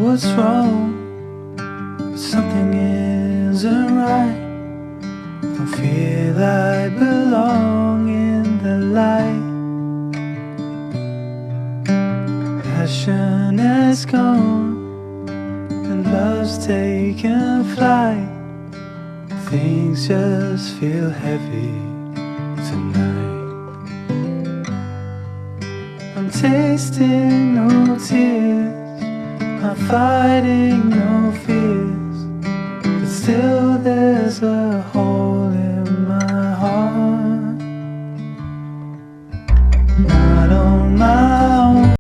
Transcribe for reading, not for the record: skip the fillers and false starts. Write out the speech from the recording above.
what's wrong, but something isn't right. Don't feel I belong in the light. Passion has gone and love's taken flight. Things just feel heavy tonight. I'm tasting no tears, I'm fighting no